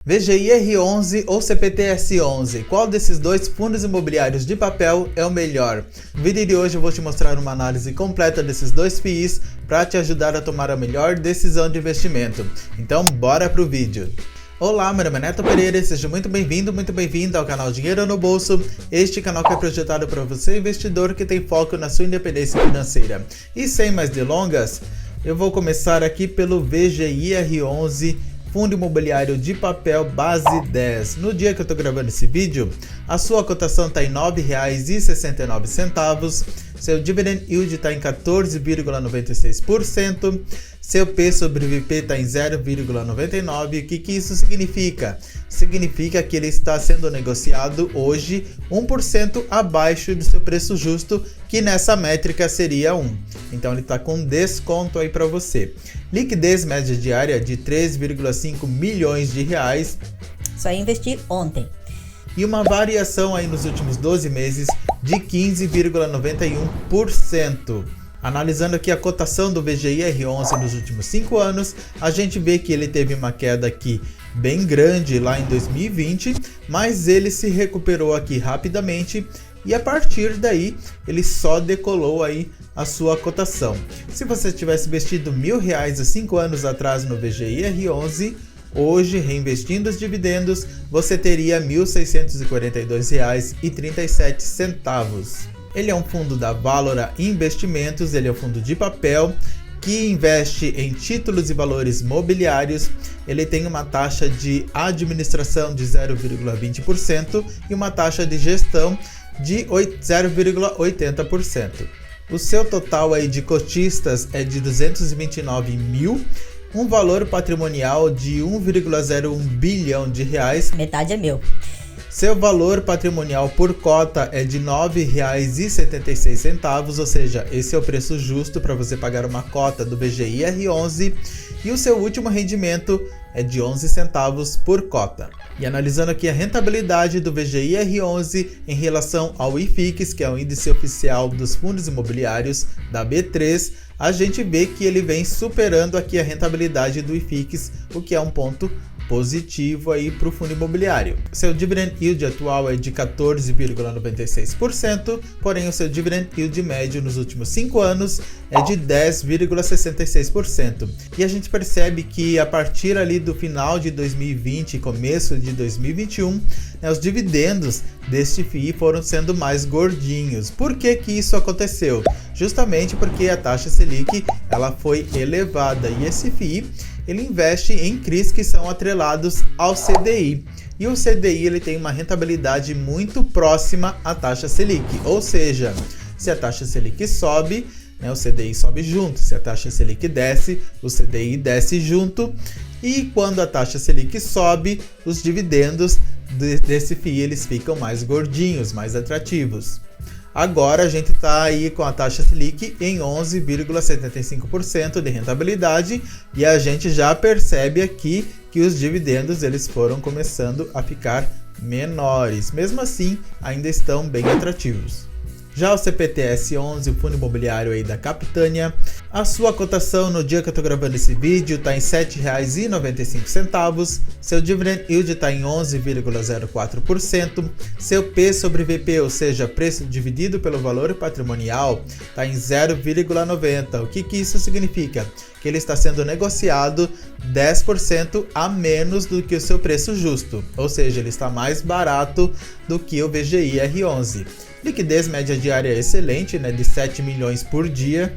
VGIR11 ou CPTS11, qual desses dois fundos imobiliários de papel é o melhor? No vídeo de hoje eu vou te mostrar uma análise completa desses dois FIIs para te ajudar a tomar a melhor decisão de investimento. Então bora pro vídeo! Olá, meu nome é Neto Pereira e seja muito bem-vindo ao canal Dinheiro no Bolso, este canal que é projetado para você investidor que tem foco na sua independência financeira. E sem mais delongas, eu vou começar aqui pelo VGIR11, Fundo Imobiliário de Papel Base 10. No dia que eu estou gravando esse vídeo, a sua cotação está em R$ 9,69, seu dividend yield está em 14,96%, seu P sobre VP está em 0,99. O que isso significa? Significa que ele está sendo negociado hoje 1% abaixo do seu preço justo, que nessa métrica seria 1. Então ele está com desconto aí para você. Liquidez média diária de 3,5 milhões de reais. Só investir ontem. E uma variação aí nos últimos 12 meses de 15,91%. Analisando aqui a cotação do VGIR11 nos últimos 5 anos, a gente vê que ele teve uma queda aqui bem grande lá em 2020, mas ele se recuperou aqui rapidamente e a partir daí ele só decolou aí a sua cotação. Se você tivesse investido R$1.000 há 5 anos atrás no VGIR11, hoje, reinvestindo os dividendos, você teria R$ 1.642,37. Ele é um fundo da Valora Investimentos, ele é um fundo de papel que investe em títulos e valores mobiliários. Ele tem uma taxa de administração de 0,20% e uma taxa de gestão de 0,80%. O seu total aí de cotistas é de 229 mil, um valor patrimonial de 1,01 bilhão de reais. Metade é meu. Seu valor patrimonial por cota é de R$ 9,76, ou seja, esse é o preço justo para você pagar uma cota do VGIR11, e o seu último rendimento é de 11 centavos por cota. E analisando aqui a rentabilidade do VGIR11 em relação ao IFIX, que é o índice oficial dos fundos imobiliários da B3, a gente vê que ele vem superando aqui a rentabilidade do IFIX, o que é um ponto positivo aí para o fundo imobiliário. Seu dividend yield atual é de 14,96%, porém o seu dividend yield médio nos últimos 5 anos é de 10,66%. E a gente percebe que a partir ali do final de 2020 e começo de 2021, os dividendos deste FII foram sendo mais gordinhos. Por que que isso aconteceu? Justamente porque a taxa Selic ela foi elevada e esse FII ele investe em CRIs que são atrelados ao CDI. E o CDI ele tem uma rentabilidade muito próxima à taxa Selic, ou seja, se a taxa Selic sobe, o CDI sobe junto, se a taxa Selic desce, o CDI desce junto, e quando a taxa Selic sobe, os dividendos desse FII eles ficam mais gordinhos, mais atrativos. Agora a gente está aí com a taxa Selic em 11,75% de rentabilidade e a gente já percebe aqui que os dividendos eles foram começando a ficar menores. Mesmo assim, ainda estão bem atrativos. Já o CPTS11, o fundo imobiliário aí da Capitânia, a sua cotação no dia que eu estou gravando esse vídeo está em R$ 7,95, seu dividend yield está em 11,04%, seu P sobre VP, ou seja, preço dividido pelo valor patrimonial, está em 0,90. O que isso significa? Que ele está sendo negociado 10% a menos do que o seu preço justo, ou seja, ele está mais barato do que o VGIR11. Liquidez média diária excelente, de 7 milhões por dia.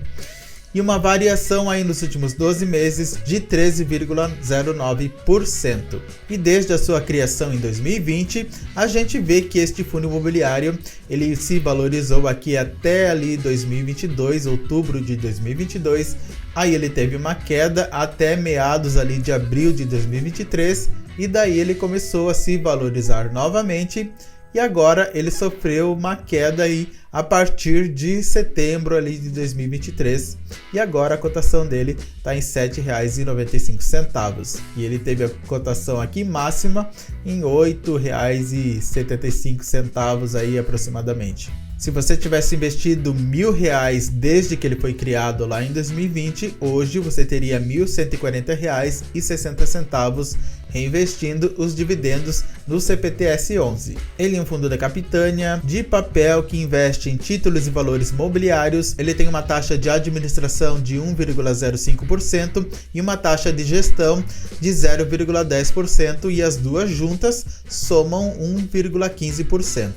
E uma variação aí nos últimos 12 meses de 13,09%. E desde a sua criação em 2020, a gente vê que este fundo imobiliário ele se valorizou aqui até ali 2022, outubro de 2022. Aí ele teve uma queda até meados ali de abril de 2023 e daí ele começou a se valorizar novamente. E agora ele sofreu uma queda aí a partir de setembro ali de 2023 e agora a cotação dele está em R$ 7,95 e ele teve a cotação aqui máxima em R$ 8,75 aí aproximadamente. Se você tivesse investido R$1.000 desde que ele foi criado lá em 2020, hoje você teria R$1.140,60 reinvestindo os dividendos no CPTS11. Ele é um fundo da Capitânia, de papel, que investe em títulos e valores mobiliários. Ele tem uma taxa de administração de 1,05% e uma taxa de gestão de 0,10%, e as duas juntas somam 1,15%.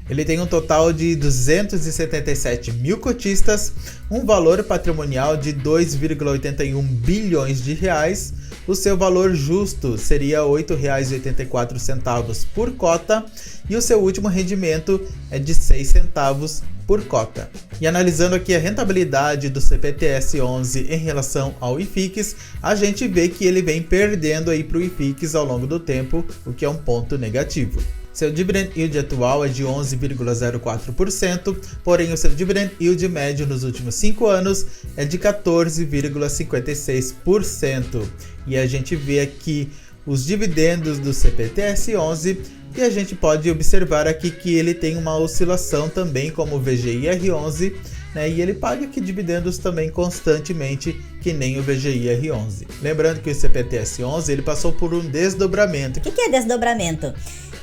Ele tem um total de 277 mil cotistas, um valor patrimonial de 2,81 bilhões de reais. O seu valor justo seria R$ 8,84 por cota e o seu último rendimento é de 6 centavos por cota. E analisando aqui a rentabilidade do CPTS11 em relação ao IFIX, a gente vê que ele vem perdendo aí para o IFIX ao longo do tempo, o que é um ponto negativo. Seu dividend yield atual é de 11,04%, porém o seu dividend yield médio nos últimos 5 anos é de 14,56%. E a gente vê aqui os dividendos do CPTS11 e a gente pode observar aqui que ele tem uma oscilação também como o VGIR11, né? E ele paga aqui dividendos também constantemente, que nem o VGIR11. Lembrando que o CPTS11 ele passou por um desdobramento. O que é desdobramento?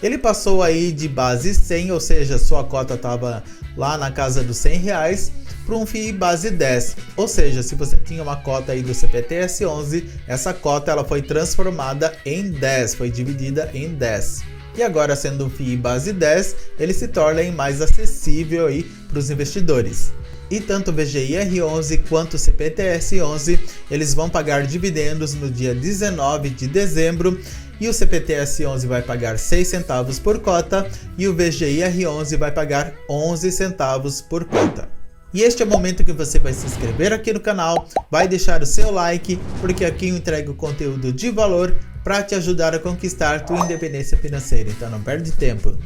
Ele passou aí de base 100, ou seja, sua cota estava lá na casa dos R$100, para um FII base 10. Ou seja, se você tinha uma cota aí do CPTS11, essa cota ela foi transformada em 10, foi dividida em 10. E agora, sendo um FII base 10, ele se torna aí mais acessível aí para os investidores. E tanto o VGIR11 quanto o CPTS11, eles vão pagar dividendos no dia 19 de dezembro, e o CPTS11 vai pagar 6 centavos por cota e o VGIR11 vai pagar 11 centavos por cota. E este é o momento que você vai se inscrever aqui no canal, vai deixar o seu like, porque aqui eu entrego conteúdo de valor para te ajudar a conquistar tua independência financeira, então não perde tempo.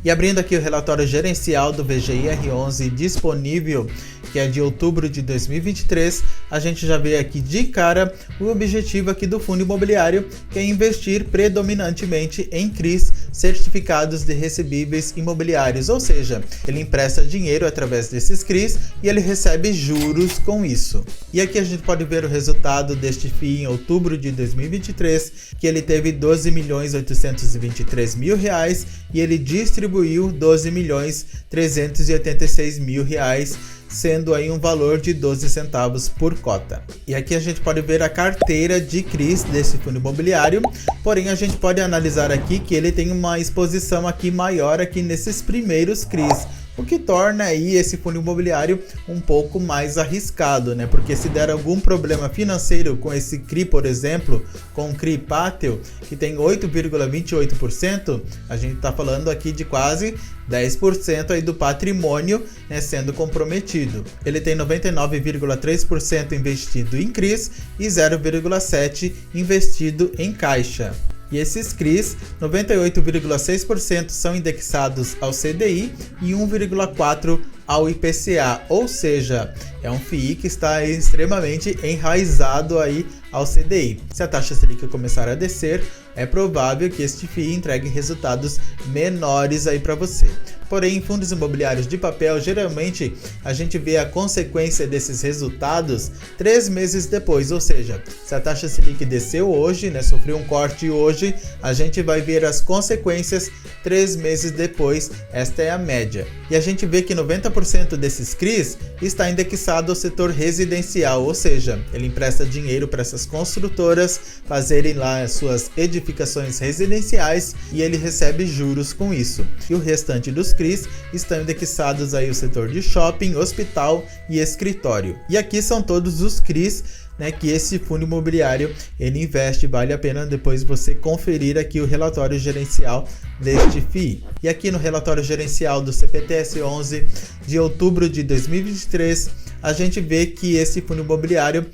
E abrindo aqui o relatório gerencial do VGIR11 disponível, que é de outubro de 2023, a gente já vê aqui de cara o objetivo aqui do fundo imobiliário, que é investir predominantemente em CRIs, certificados de recebíveis imobiliários, ou seja, ele empresta dinheiro através desses CRIs e ele recebe juros com isso. E aqui a gente pode ver o resultado deste FII em outubro de 2023, que ele teve R$12.823.000 e ele distribuiu R$12.386.000, sendo aí um valor de 12 centavos por cota. E aqui a gente pode ver a carteira de CRIs desse fundo imobiliário, porém a gente pode analisar aqui que ele tem uma exposição aqui maior aqui nesses primeiros CRIs, o que torna aí esse fundo imobiliário um pouco mais arriscado, né? Porque se der algum problema financeiro com esse CRI, por exemplo, com o CRI Pátio, que tem 8,28%, a gente está falando aqui de quase 10% aí do patrimônio, né, sendo comprometido. Ele tem 99,3% investido em CRIs e 0,7% investido em caixa. E esses CRIs, 98,6% são indexados ao CDI e 1,4% ao IPCA, ou seja, é um FII que está extremamente enraizado aí ao CDI. Se a taxa Selic começar a descer, é provável que este FII entregue resultados menores aí para você. Porém, em fundos imobiliários de papel, geralmente a gente vê a consequência desses resultados 3 meses depois, ou seja, se a taxa Selic desceu hoje, né, sofreu um corte hoje, a gente vai ver as consequências 3 meses depois. Esta é a média. E a gente vê que 90% desses CRIs está indexado ao setor residencial, ou seja, ele empresta dinheiro para essas construtoras fazerem lá as suas edificações residenciais e ele recebe juros com isso. E o restante dos CRIs estão indexados aí ao setor de shopping, hospital e escritório. E aqui são todos os CRIs, né, que esse fundo imobiliário ele investe. Vale a pena depois você conferir aqui o relatório gerencial deste FII. E aqui no relatório gerencial do CPTS11 de outubro de 2023, a gente vê que esse fundo imobiliário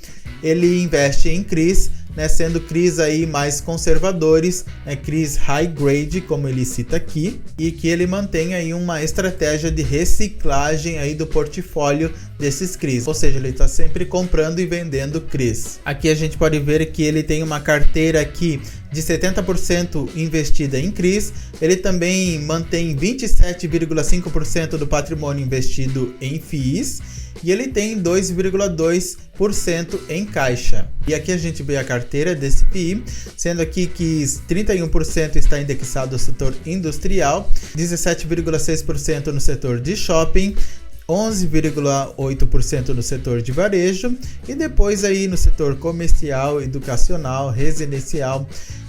ele investe em CRIs, né, sendo CRIs aí mais conservadores, né, CRIs high grade, como ele cita aqui, e que ele mantém aí uma estratégia de reciclagem aí do portfólio desses CRIs, ou seja, ele está sempre comprando e vendendo CRIs. Aqui a gente pode ver que ele tem uma carteira aqui de 70% investida em CRIs, ele também mantém 27,5% do patrimônio investido em FIIs e ele tem 2,2% em caixa. E aqui a gente vê a carteira desse FII, sendo aqui que 31% está indexado ao setor industrial, 17,6% no setor de shopping, 11,8% no setor de varejo e depois aí no setor comercial, educacional, residencial,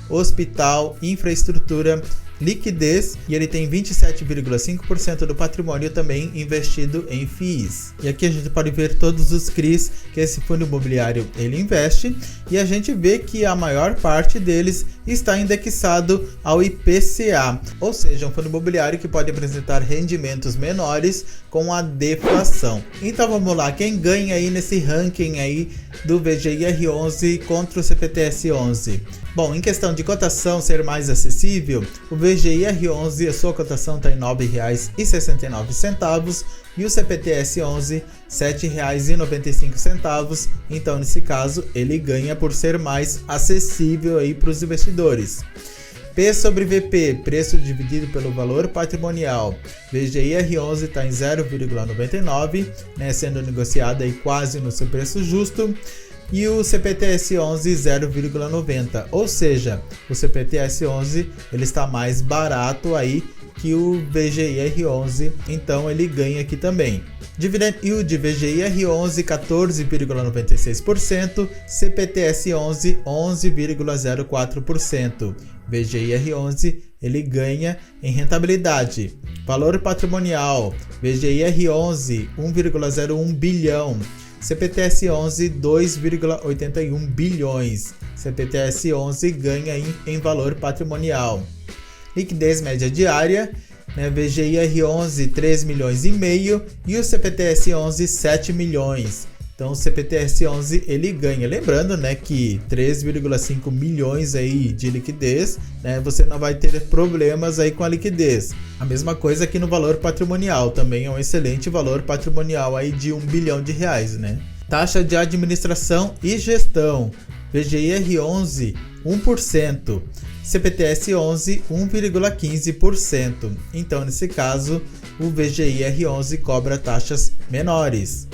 hospital, infraestrutura, liquidez, e ele tem 27,5% do patrimônio também investido em FIIs. E aqui a gente pode ver todos os CRIs que esse fundo imobiliário ele investe, e a gente vê que a maior parte deles está indexado ao IPCA, ou seja, um fundo imobiliário que pode apresentar rendimentos menores com a deflação. Então vamos lá, quem ganha aí nesse ranking aí do VGIR11 contra o CPTS11? Bom, em questão de cotação ser mais acessível, o VGIR11, a sua cotação está em R$ 9,69 e o CPTS11 R$ 7,95. Então, nesse caso, ele ganha por ser mais acessível aí para os investidores. P sobre VP, preço dividido pelo valor patrimonial. VGIR11 está em 0,99, né, sendo negociado aí quase no seu preço justo. E o CPTS11 0,90, ou seja, o CPTS11 ele está mais barato aí que o VGIR11, então ele ganha aqui também. Dividend Yield VGIR11 14,96%, CPTS11 11,04%. VGIR11 ele ganha em rentabilidade. Valor patrimonial VGIR11 1,01 bilhão. CPTS11 2,81 bilhões. CPTS11 ganha em valor patrimonial. Liquidez média diária, né, VGIR11 3 milhões e meio e o CPTS11 7 milhões. Então o CPTS11 ele ganha, lembrando, né, que 3,5 milhões aí de liquidez, né, você não vai ter problemas aí com a liquidez. A mesma coisa aqui no valor patrimonial, também é um excelente valor patrimonial aí de R$1 bilhão, né? Taxa de administração e gestão, VGIR11 1%, CPTS11 1,15%. Então nesse caso o VGIR11 cobra taxas menores.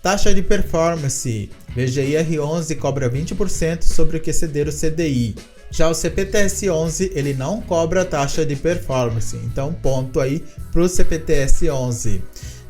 Taxa de performance, VGIR11 cobra 20% sobre o que exceder o CDI. Já o CPTS11 ele não cobra taxa de performance, então ponto aí para o CPTS11.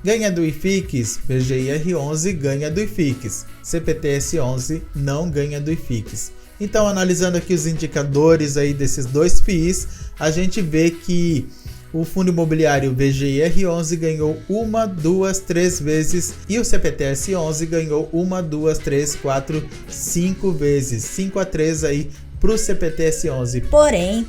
Ganha do IFIX, VGIR11 ganha do IFIX, CPTS11 não ganha do IFIX. Então analisando aqui os indicadores aí desses dois FIIs, a gente vê que o fundo imobiliário VGIR11 ganhou 1, 2, 3 vezes e o CPTS11 ganhou 1, 2, 3, 4, 5 vezes, 5-3 aí para o CPTS11.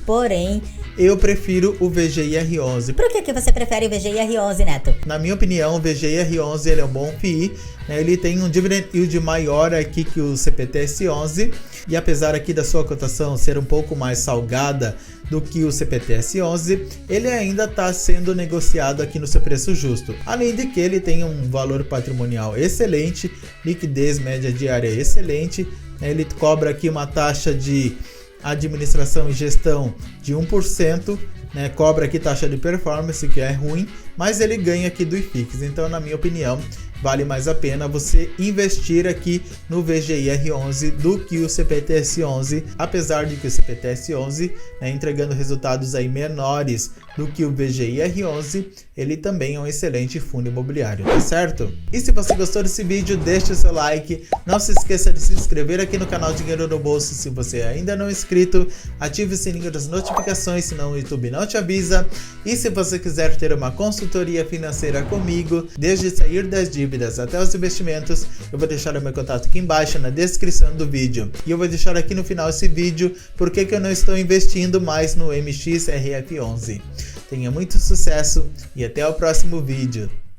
Porém, eu prefiro o VGIR11. Por que você prefere o VGIR11, Neto? Na minha opinião, o VGIR11 ele é um bom FII, né? Ele tem um dividend yield maior aqui que o CPTS11 e apesar aqui da sua cotação ser um pouco mais salgada do que o CPTS11, ele ainda está sendo negociado aqui no seu preço justo. Além de que ele tem um valor patrimonial excelente, liquidez média diária excelente, ele cobra aqui uma taxa de administração e gestão de 1%, né? Cobra aqui taxa de performance, que é ruim, mas ele ganha aqui do IFIX. Então, na minha opinião, vale mais a pena você investir aqui no VGIR11 do que o CPTS11, apesar de que o CPTS11, né, entregando resultados aí menores do que o VGIR11, ele também é um excelente fundo imobiliário, tá certo? E se você gostou desse vídeo, deixe o seu like, não se esqueça de se inscrever aqui no canal Dinheiro no Bolso se você ainda não é inscrito, ative o sininho das notificações, senão o YouTube não te avisa, e se você quiser ter uma consultoria financeira comigo, desde sair das dívidas até os investimentos, eu vou deixar o meu contato aqui embaixo na descrição do vídeo. E eu vou deixar aqui no final esse vídeo porque que eu não estou investindo mais no MXRF11. Tenha muito sucesso e até o próximo vídeo.